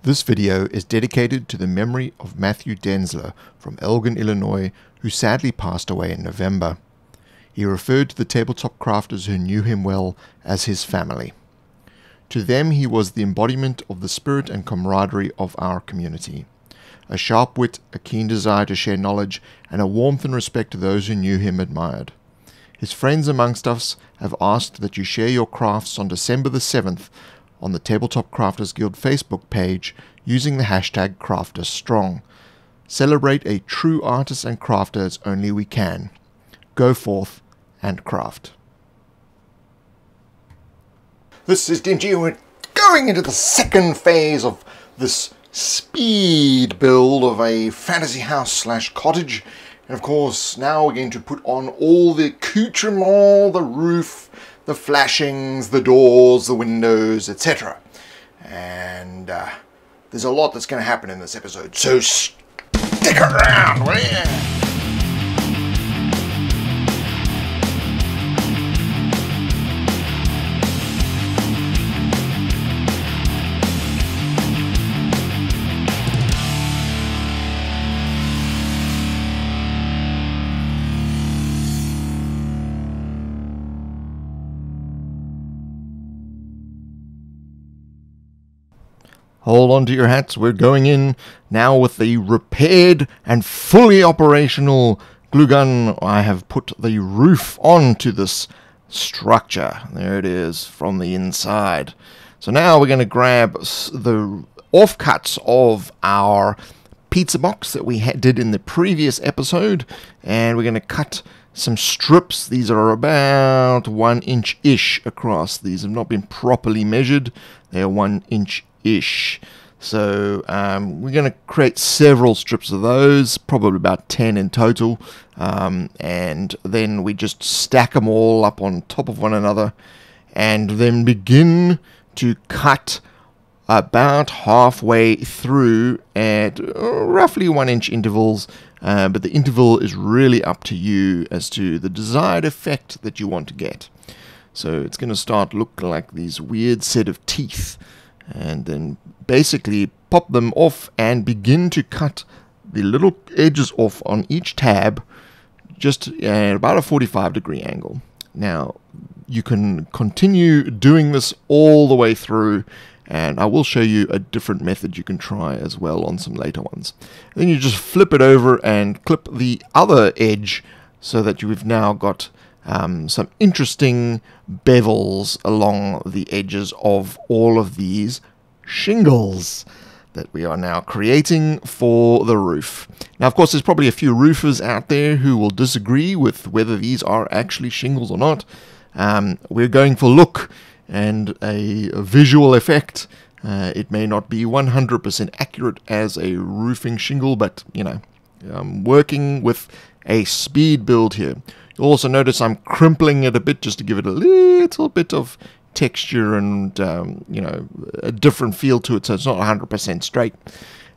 This video is dedicated to the memory of Matthew Denzler from Elgin, Illinois, who sadly passed away in November. He referred to the tabletop crafters who knew him well as his family. To them he was the embodiment of the spirit and camaraderie of our community. A sharp wit, a keen desire to share knowledge, and a warmth and respect to those who knew him admired. His friends amongst us have asked that you share your crafts on December the 7th on the Tabletop Crafters Guild Facebook page using the hashtag CraftersStrong. Celebrate a true artist and crafter as only we can. Go forth and craft. This is DMG. We're going into the second phase of this speed build of a fantasy house slash cottage. And of course, now we're going to put on all the accoutrement, the roof, the flashings, the doors, the windows, etc. And there's a lot that's going to happen in this episode, so stick around, will ya? Hold on to your hats, we're going in now with the repaired and fully operational glue gun. I have put the roof onto this structure. There it is from the inside. So now we're going to grab the offcuts of our pizza box that we did in the previous episode, and we're going to cut some strips. These are about 1 inch-ish across. These have not been properly measured. They are 1 inch-ish. So we're going to create several strips of those, probably about 10 in total, and then we just stack them all up on top of one another and then begin to cut about halfway through at roughly 1 inch intervals, but the interval is really up to you as to the desired effect that you want to get. So it's going to start looking like these weird set of teeth, and then basically pop them off and begin to cut the little edges off on each tab just at about a 45-degree angle. Now you can continue doing this all the way through, and I will show you a different method you can try as well on some later ones. Then you just flip it over and clip the other edge so that you've now got some interesting bevels along the edges of all of these shingles that we are now creating for the roof. Now, of course, there's probably a few roofers out there who will disagree with whether these are actually shingles or not. We're going for look and a visual effect. It may not be 100% accurate as a roofing shingle, but, you know, I'm working with a speed build here. You'll also notice I'm crimpling it a bit just to give it a little bit of texture and, you know, a different feel to it, so it's not 100% straight.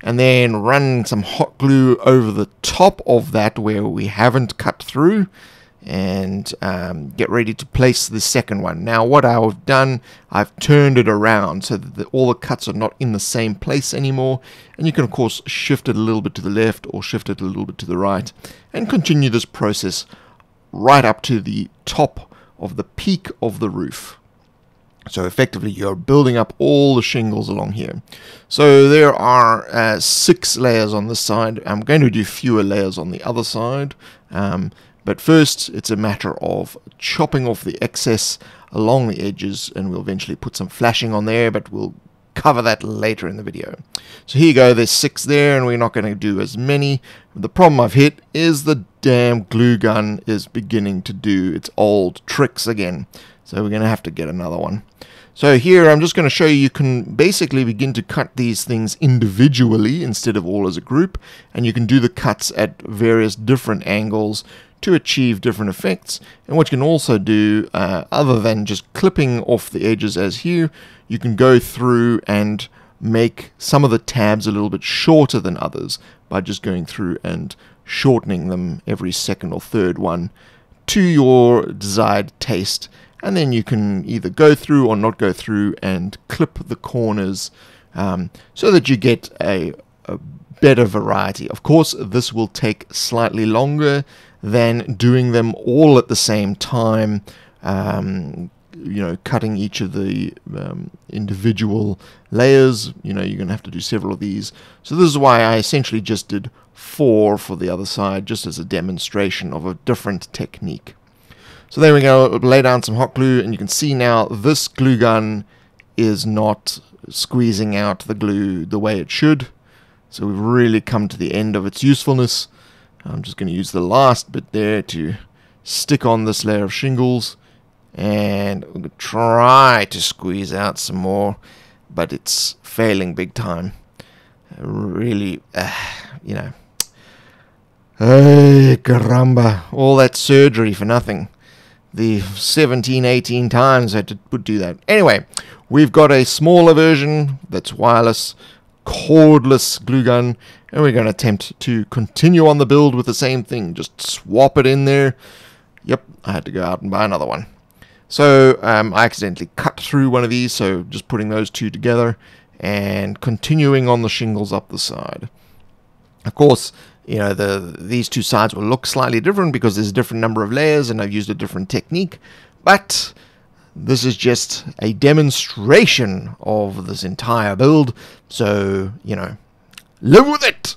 And then run some hot glue over the top of that where we haven't cut through, and get ready to place the second one. Now what I've done, I've turned it around so that all the cuts are not in the same place anymore, and you can of course shift it a little bit to the left or shift it a little bit to the right and continue this process right up to the top of the peak of the roof. So effectively you're building up all the shingles along here. So there are 6 layers on this side. I'm going to do fewer layers on the other side, but first it's a matter of chopping off the excess along the edges, and we'll eventually put some flashing on there, but we'll cover that later in the video. So here you go, there's 6 there, and we're not going to do as many. The problem I've hit is the damn glue gun is beginning to do its old tricks again. So we're going to have to get another one. So here I'm just going to show you can basically begin to cut these things individually instead of all as a group, and you can do the cuts at various different angles to achieve different effects. And what you can also do, other than just clipping off the edges as here, you can go through and make some of the tabs a little bit shorter than others by just going through and shortening them every second or third one to your desired taste. And then you can either go through or not go through and clip the corners so that you get a better variety. Of course, this will take slightly longer than doing them all at the same time, cutting each of the individual layers. You're going to have to do several of these. So this is why I essentially just did 4 for the other side, just as a demonstration of a different technique. So there we go, lay down some hot glue, and you can see now this glue gun is not squeezing out the glue the way it should. So we've really come to the end of its usefulness. I'm just going to use the last bit there to stick on this layer of shingles, and I'm going to try to squeeze out some more, but it's failing big time. Really, hey, caramba, all that surgery for nothing. The 17, 18 times I would do that. Anyway, we've got a smaller version that's wireless, cordless glue gun, and we're going to attempt to continue on the build with the same thing. Just swap it in there. Yep, I had to go out and buy another one. So I accidentally cut through one of these, so just putting those two together and continuing on the shingles up the side. Of course, these two sides will look slightly different because there's a different number of layers and I've used a different technique, but this is just a demonstration of this entire build, so, live with it!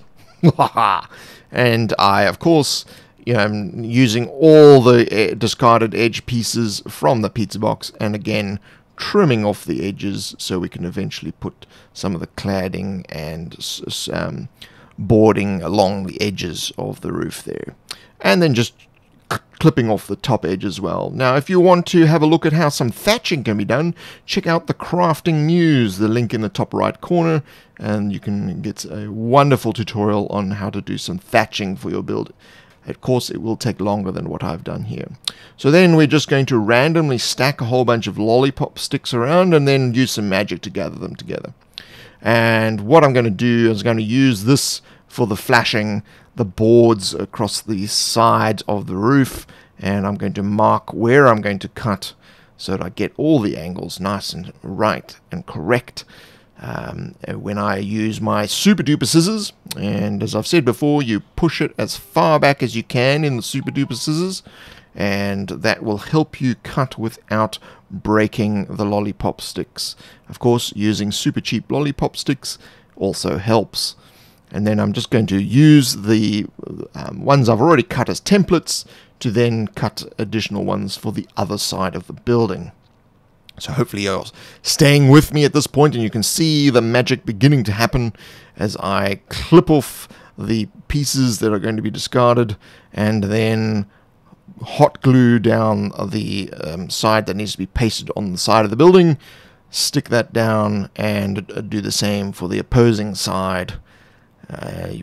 And I, of course, I'm using all the discarded edge pieces from the pizza box, and again, trimming off the edges so we can eventually put some of the cladding and boarding along the edges of the roof there. And then just clipping off the top edge as well. Now, if you want to have a look at how some thatching can be done, check out the Crafting News, the link in the top right corner, and you can get a wonderful tutorial on how to do some thatching for your build. Of course, it will take longer than what I've done here. So then we're just going to randomly stack a whole bunch of lollipop sticks around and then use some magic to gather them together. And what I'm going to do is going to use this for the flashing the boards across the sides of the roof, and I'm going to mark where I'm going to cut so that I get all the angles nice and right and correct when I use my super duper scissors. And as I've said before, you push it as far back as you can in the super duper scissors, and that will help you cut without breaking the lollipop sticks. Of course, using super cheap lollipop sticks also helps. And then I'm just going to use the ones I've already cut as templates to then cut additional ones for the other side of the building. So hopefully you're staying with me at this point, and you can see the magic beginning to happen as I clip off the pieces that are going to be discarded and then hot glue down the side that needs to be pasted on the side of the building, stick that down, and do the same for the opposing side.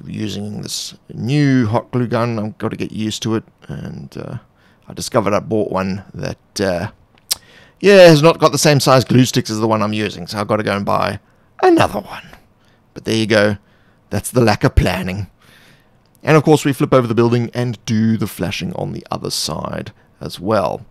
Using this new hot glue gun, I've got to get used to it, and I discovered I bought one that has not got the same size glue sticks as the one I'm using, so I've got to go and buy another one. But there you go, that's the lack of planning. And of course we flip over the building and do the flashing on the other side as well.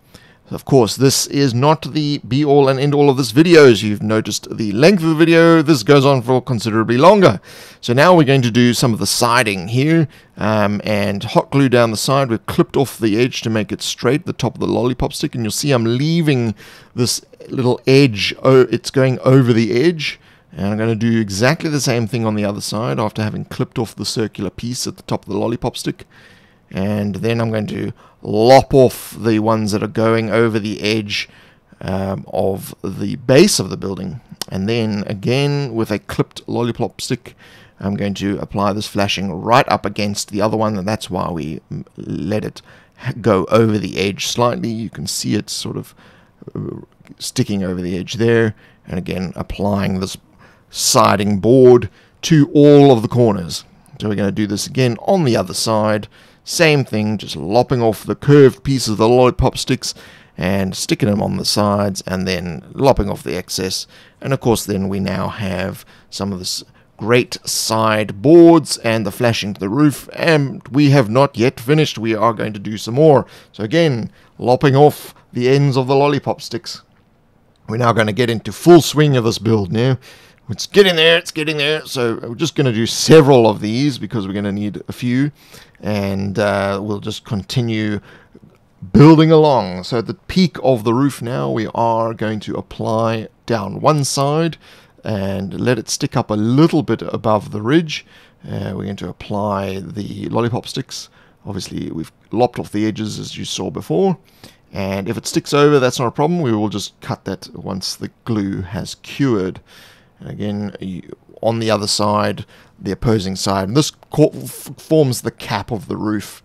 Of course, this is not the be-all and end-all of this video. As you've noticed the length of the video, this goes on for considerably longer. So now we're going to do some of the siding here, and hot glue down the side. We've clipped off the edge to make it straight, the top of the lollipop stick, and you'll see I'm leaving this little edge. It's going over the edge, and I'm going to do exactly the same thing on the other side after having clipped off the circular piece at the top of the lollipop stick. And then I'm going to lop off the ones that are going over the edge of the base of the building. And then again with a clipped lollipop stick, I'm going to apply this flashing right up against the other one, and that's why we let it go over the edge slightly. You can see it sort of sticking over the edge there, and again applying this siding board to all of the corners. So we're going to do this again on the other side. Same thing, just lopping off the curved pieces of the lollipop sticks and sticking them on the sides, and then lopping off the excess. And of course then we now have some of this great side boards and the flashing to the roof, and we have not yet finished. We are going to do some more. So again, lopping off the ends of the lollipop sticks. We're now going to get into full swing of this build now. It's getting there, it's getting there. So we're just going to do several of these because we're going to need a few. And we'll just continue building along. So at the peak of the roof now, we are going to apply down one side and let it stick up a little bit above the ridge. We're going to apply the lollipop sticks. Obviously, we've lopped off the edges as you saw before. And if it sticks over, that's not a problem. We will just cut that once the glue has cured. And again, on the other side, the opposing side. And this forms the cap of the roof.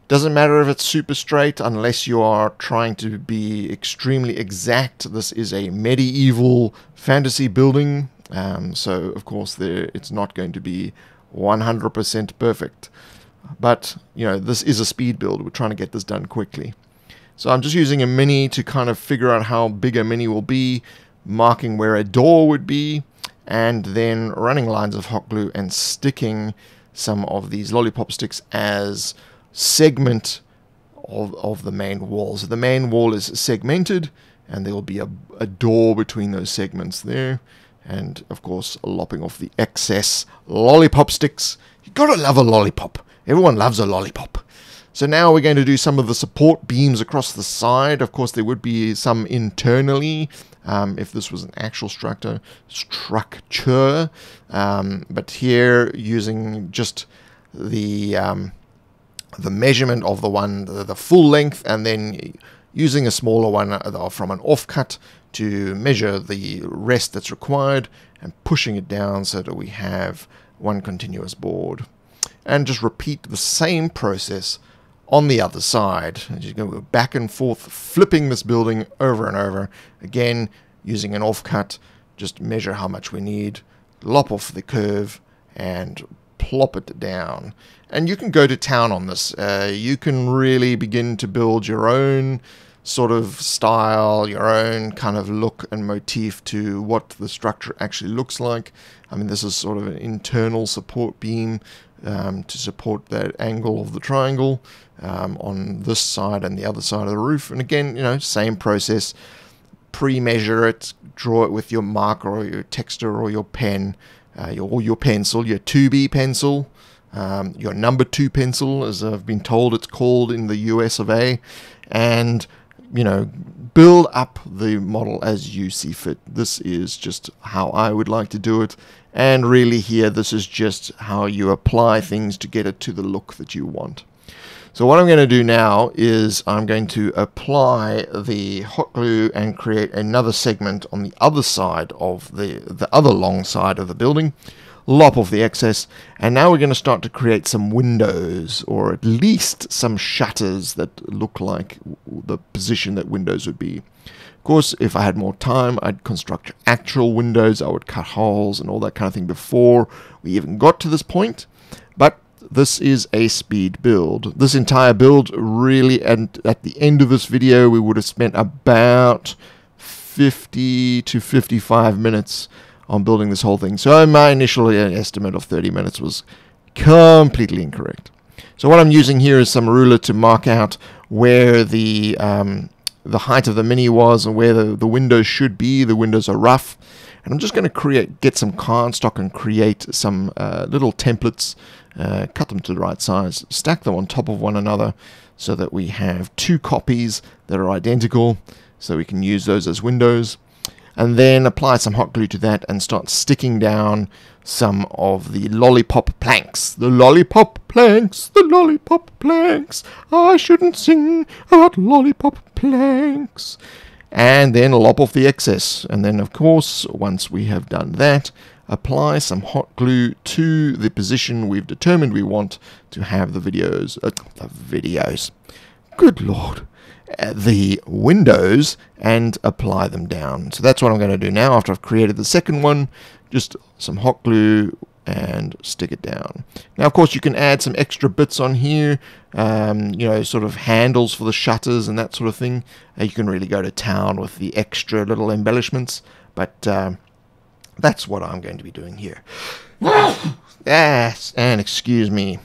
Doesn't matter if it's super straight unless you are trying to be extremely exact. This is a medieval fantasy building. So, of course, it's not going to be 100% perfect. But, you know, this is a speed build. We're trying to get this done quickly. So I'm just using a mini to kind of figure out how big a mini will be, marking where a door would be, and then running lines of hot glue and sticking some of these lollipop sticks as segment of the main wall. So the main wall is segmented, and there will be a door between those segments there. And, of course, lopping off the excess lollipop sticks. You've got to love a lollipop. Everyone loves a lollipop. So now we're going to do some of the support beams across the side. Of course, there would be some internally if this was an actual structure. But here, using just the measurement of the full length, and then using a smaller one from an offcut to measure the rest that's required, and pushing it down so that we have one continuous board. And just repeat the same process on the other side. Just go back and forth, flipping this building over and over. Again, using an offcut, just measure how much we need, lop off the curve, and plop it down. And you can go to town on this. You can really begin to build your own sort of style, your own kind of look and motif to what the structure actually looks like. I mean, this is sort of an internal support beam to support that angle of the triangle on this side and the other side of the roof. And again, you know, same process. Pre-measure it, draw it with your marker or your texture or your pen, or your pencil, your 2B pencil, your number 2 pencil, as I've been told it's called in the US of A, and, you know, build up the model as you see fit. This is just how I would like to do it, and really here, this is just how you apply things to get it to the look that you want. So what I'm going to do now is I'm going to apply the hot glue and create another segment on the other side of the other long side of the building, lop off the excess, and now we're going to start to create some windows, or at least some shutters that look like the position that windows would be. Of course, if I had more time, I'd construct actual windows. I would cut holes and all that kind of thing before we even got to this point, but this is a speed build. This entire build really, and at the end of this video, we would have spent about 50 to 55 minutes on building this whole thing. So my initial estimate of 30 minutes was completely incorrect. So what I'm using here is some ruler to mark out where the height of the mini was and where the windows should be. The windows are rough. And I'm just going to get some cardstock and create some little templates, cut them to the right size, stack them on top of one another so that we have 2 copies that are identical, so we can use those as windows. And then apply some hot glue to that and start sticking down some of the lollipop planks. The lollipop planks, the lollipop planks. I shouldn't sing about lollipop planks. And then lop off the excess. And then, of course, once we have done that, apply some hot glue to the position we've determined we want to have the good Lord, the windows, and apply them down. So that's what I'm going to do now after I've created the second one. Just some hot glue and stick it down. Now, of course, you can add some extra bits on here, you know, sort of handles for the shutters and that sort of thing. You can really go to town with the extra little embellishments, but that's what I'm going to be doing here. Yes, and excuse me.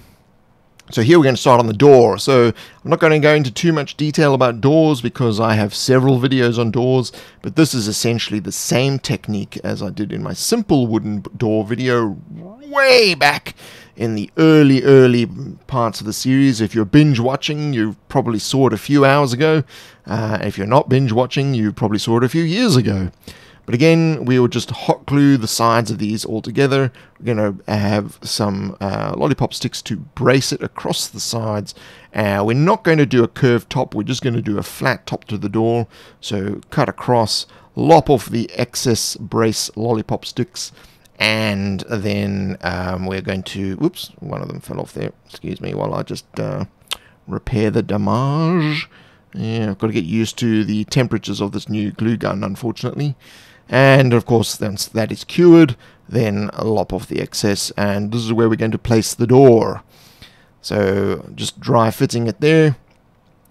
So here we're going to start on the door. So I'm not going to go into too much detail about doors because I have several videos on doors, but this is essentially the same technique as I did in my simple wooden door video way back in the early parts of the series. If you're binge watching, you probably saw it a few hours ago. If you're not binge watching, you probably saw it a few years ago. But again, we will just hot glue the sides of these all together. We're going to have some lollipop sticks to brace it across the sides. We're not going to do a curved top. We're just going to do a flat top to the door. So cut across, lop off the excess brace lollipop sticks. And then we're going to... Whoops, one of them fell off there. Excuse me while I just repair the damage. Yeah, I've got to get used to the temperatures of this new glue gun, unfortunately. And of course, once that is cured, then lop off the excess, and this is where we're going to place the door. So just dry fitting it there,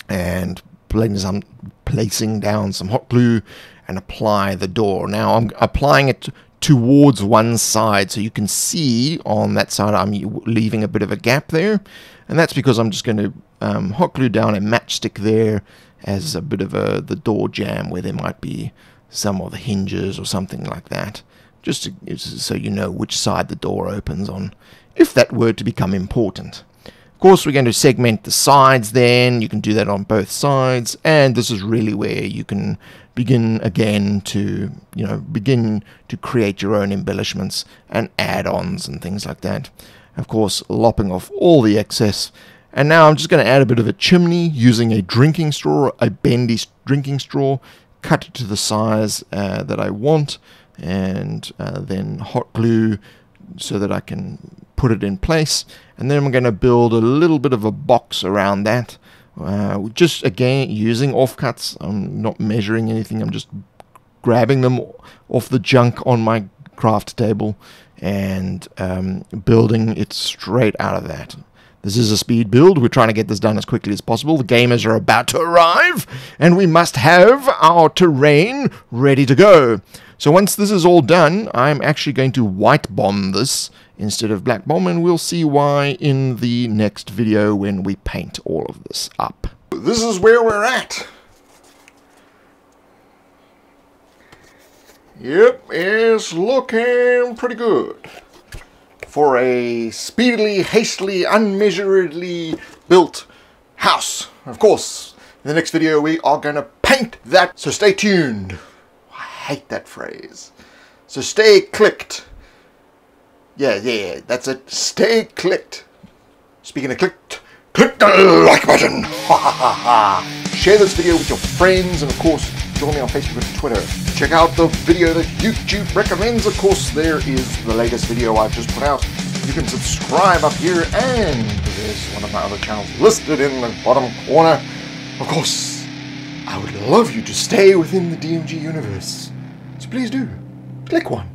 and placing down some hot glue, and apply the door. Now I'm applying it towards one side, so you can see on that side I'm leaving a bit of a gap there, and that's because I'm just going to hot glue down a matchstick there as a bit of the door jamb where there might be some of the hinges or something like that, just so you know which side the door opens on, if that were to become important. Of course, we're going to segment the sides then. You can do that on both sides, and this is really where you can begin again to, begin to create your own embellishments and add-ons and things like that. Of course, lopping off all the excess. And now I'm just going to add a bit of a chimney using a drinking straw, a bendy drinking straw, cut it to the size that I want, and then hot glue so that I can put it in place. And then I'm going to build a little bit of a box around that, just again using offcuts. I'm not measuring anything, I'm just grabbing them off the junk on my craft table and building it straight out of that. This is a speed build. We're trying to get this done as quickly as possible. The gamers are about to arrive, and we must have our terrain ready to go. So once this is all done, I'm actually going to white bomb this instead of black bomb, and we'll see why in the next video when we paint all of this up. This is where we're at. Yep, it's looking pretty good for a speedily, hastily, unmeasuredly built house. Of course, in the next video we are going to paint that, so stay tuned. I hate that phrase. So stay clicked. Yeah, that's it. Stay clicked. Speaking of clicked, click the like button. Share this video with your friends, and of course, join me on Facebook and Twitter. Check out the video that YouTube recommends. Of course, there is the latest video I've just put out. You can subscribe up here, and there's one of my other channels listed in the bottom corner. Of course, I would love you to stay within the DMG universe. So please do, click one.